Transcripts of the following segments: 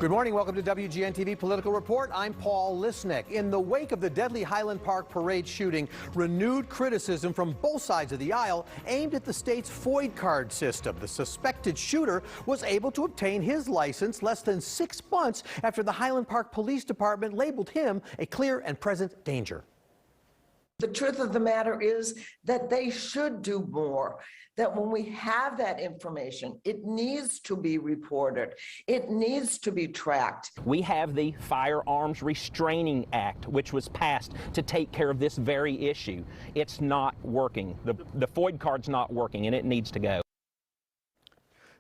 Good morning. Welcome to WGN-TV Political Report. I'm Paul Lisnek. In the wake of the deadly Highland Park parade shooting, renewed criticism from both sides of the aisle aimed at the state's FOID card system. The suspected shooter was able to obtain his license less than 6 months after the Highland Park Police Department labeled him a clear and present danger. The truth of the matter is that they should do more, that when we have that information, it needs to be reported. It needs to be tracked. We have the Firearms Restraining Act, which was passed to take care of this very issue. It's not working. The FOID card's not working, and it needs to go.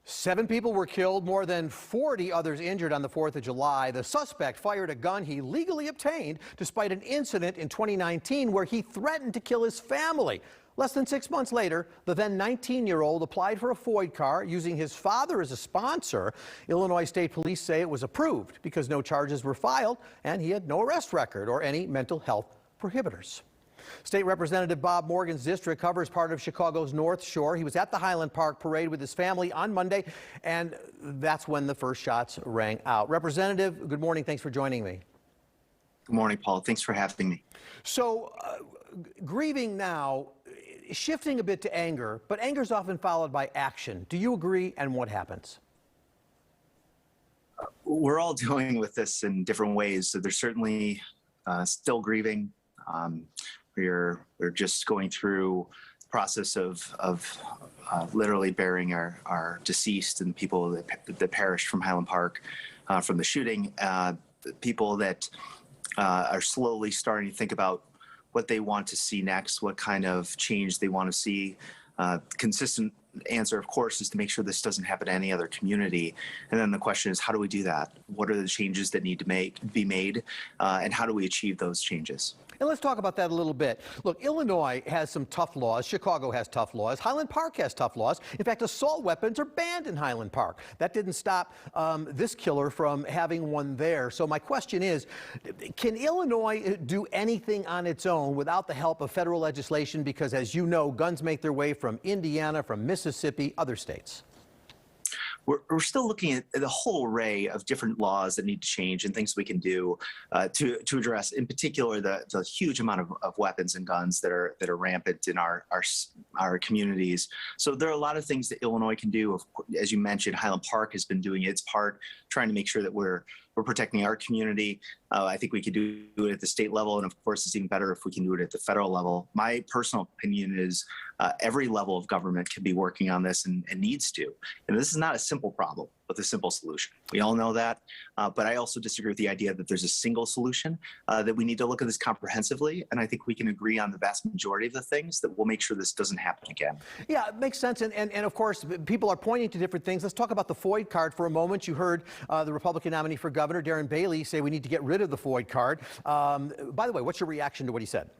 7 people were killed, more than 40 others injured on the 4th of July. The suspect fired a gun he legally obtained despite an incident in 2019 where he threatened to kill his family. Less than 6 months later, the then 19-year-old applied for a FOID card using his father as a sponsor. Illinois State Police say it was approved because no charges were filed and he had no arrest record or any mental health prohibitors. State Representative Bob Morgan's district covers part of Chicago's North Shore. He was at the Highland Park parade with his family on Monday, and that's when the first shots rang out. Representative, good morning. Thanks for joining me. Good morning, Paul. Thanks for having me. So, grieving now, shifting a bit to anger, but anger is often followed by action. Do you agree, and what happens? We're all dealing with this in different ways. So there's certainly still grieving. We're just going through the process of literally burying our deceased and people that perished from Highland Park from the shooting. People that are slowly starting to think about what they want to see next, what kind of change they want to see. Consistent answer, of course, is to make sure this doesn't happen to any other community. And then the question is, how do we do that? What are the changes that need to be made? And how do we achieve those changes? And let's talk about that a little bit. Look, Illinois has some tough laws. Chicago has tough laws. Highland Park has tough laws. In fact, assault weapons are banned in Highland Park. That didn't stop this killer from having one there. So my question is, can Illinois do anything on its own without the help of federal legislation? Because as you know, guns make their way from Indiana, from Mississippi, other states. We're still looking at the whole array of different laws that need to change and things we can do to address, in particular, the huge amount of weapons and guns that are rampant in our communities. So there are a lot of things that Illinois can do. As you mentioned, Highland Park has been doing its part, trying to make sure that we're protecting our community. I think we could do it at the state level, and of course, it's even better if we can do it at the federal level. My personal opinion is every level of government can be working on this and needs to. And this is not a simple problem with a simple solution. We all know that, but I also disagree with the idea that there's a single solution, that we need to look at this comprehensively, and I think we can agree on the vast majority of the things that will make sure this doesn't happen again. Yeah, it makes sense, and of course, people are pointing to different things. Let's talk about the FOID card for a moment. You heard the Republican nominee for governor, Darren Bailey, say we need to get rid of the FOID card. By the way, what's your reaction to what he said?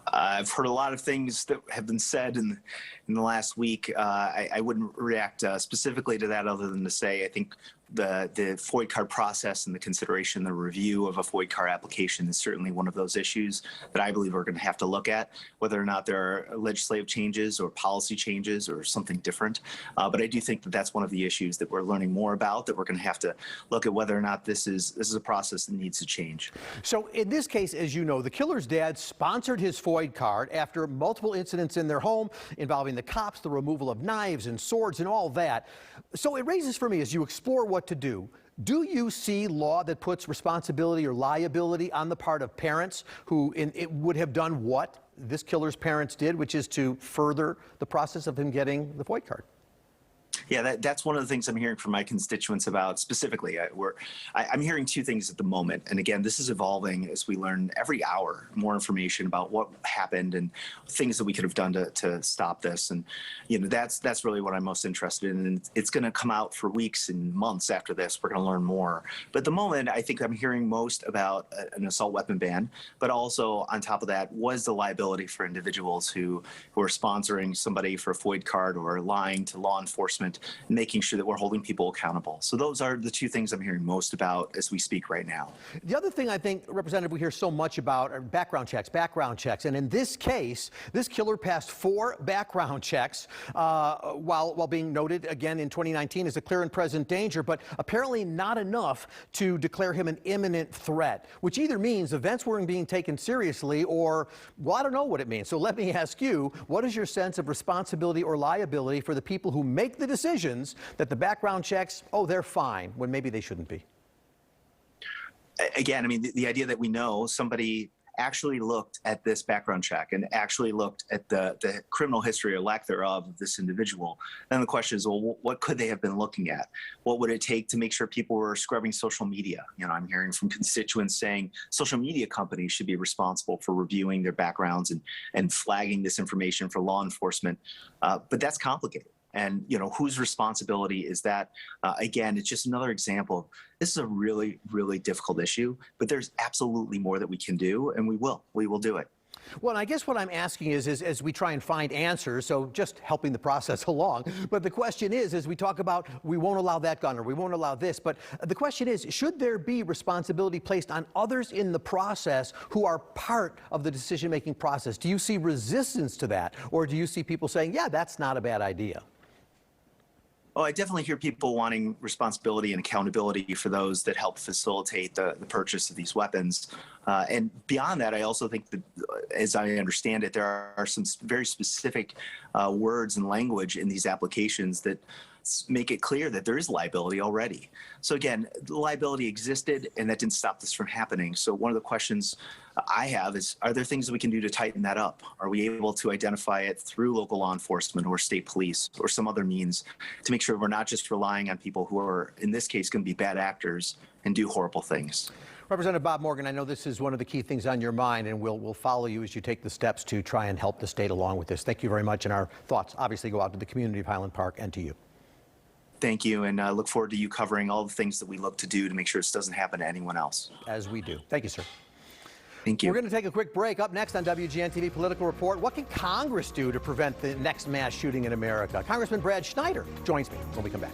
I've heard a lot of things that have been said in the last week. I wouldn't react specifically to that other than to say I think the FOID card process and the consideration, the review of a FOID card application is certainly one of those issues that I believe we're going to have to look at, whether or not there are legislative changes or policy changes or something different. But I do think that that's one of the issues that we're learning more about, that we're going to have to look at whether or not this is a process that needs to change. So in this case, as you know, the killer's dad sponsored his FOID card after multiple incidents in their home involving the cops, the removal of knives and swords and all that. So it raises for me, as you explore what to do you see law that puts responsibility or liability on the part of parents who it would have done what this killer's parents did, which is to further the process of him getting the FOID card? Yeah, that's one of the things I'm hearing from my constituents about specifically. I'm hearing two things at the moment. And again, this is evolving as we learn every hour more information about what happened and things that we could have done to stop this. And, you know, that's really what I'm most interested in. And it's going to come out for weeks and months after this. We're going to learn more. But at the moment, I think I'm hearing most about an assault weapon ban, but also on top of that, was the liability for individuals who are sponsoring somebody for a FOID card or lying to law enforcement enforcement, and making sure that we're holding people accountable. So those are the two things I'm hearing most about as we speak right now. The other thing I think, Representative, we hear so much about are background checks. And in this case, this killer passed 4 background checks while being noted again in 2019 as a clear and present danger, but apparently not enough to declare him an imminent threat, which either means events weren't being taken seriously or, well, I don't know what it means. So let me ask you, what is your sense of responsibility or liability for the people who make the decisions that the background checks, oh, they're fine, when maybe they shouldn't be? Again, I mean, the idea that we know somebody actually looked at this background check and actually looked at the criminal history or lack thereof of this individual. Then the question is, well, what could they have been looking at? What would it take to make sure people were scrubbing social media? You know, I'm hearing from constituents saying social media companies should be responsible for reviewing their backgrounds and flagging this information for law enforcement. But that's complicated. And, you know, whose responsibility is that? Again, it's just another example. This is a really, really difficult issue, but there's absolutely more that we can do, and we will do it. Well, and I guess what I'm asking is as we try and find answers, so just helping the process along. But the question is, as we talk about, we won't allow that gun or we won't allow this. But the question is, should there be responsibility placed on others in the process who are part of the decision-making process? Do you see resistance to that? Or do you see people saying, yeah, that's not a bad idea? Oh, I definitely hear people wanting responsibility and accountability for those that help facilitate the purchase of these weapons. And beyond that, I also think that, as I understand it, there are some very specific words and language in these applications that make it clear that there is liability already. So again, the liability existed, and that didn't stop this from happening. So one of the questions I have is, are there things that we can do to tighten that up? Are we able to identify it through local law enforcement or state police or some other means to make sure we're not just relying on people who are, in this case, going to be bad actors and do horrible things? Representative Bob Morgan, I know this is one of the key things on your mind, and we'll follow you as you take the steps to try and help the state along with this. Thank you very much, and our thoughts obviously go out to the community of Highland Park and to you. Thank you, and I look forward to you covering all the things that we look to do to make sure this doesn't happen to anyone else. As we do. Thank you, sir. Thank you. We're going to take a quick break. Up next on WGN-TV Political Report, what can Congress do to prevent the next mass shooting in America? Congressman Brad Schneider joins me when we come back.